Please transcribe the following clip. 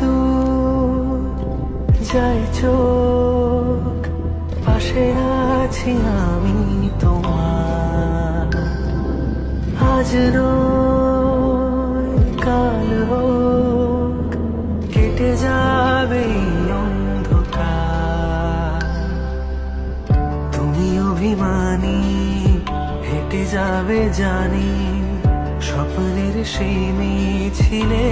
দূর যায় চোখ, পাশে আছি আমি তোমার। আজ নয় কাল হোক, কেটে যাবে এই অন্ধকার। তুমি অভিমানী, হেঁটে যাবে জানি, স্বপ্নের সেই মিছিলে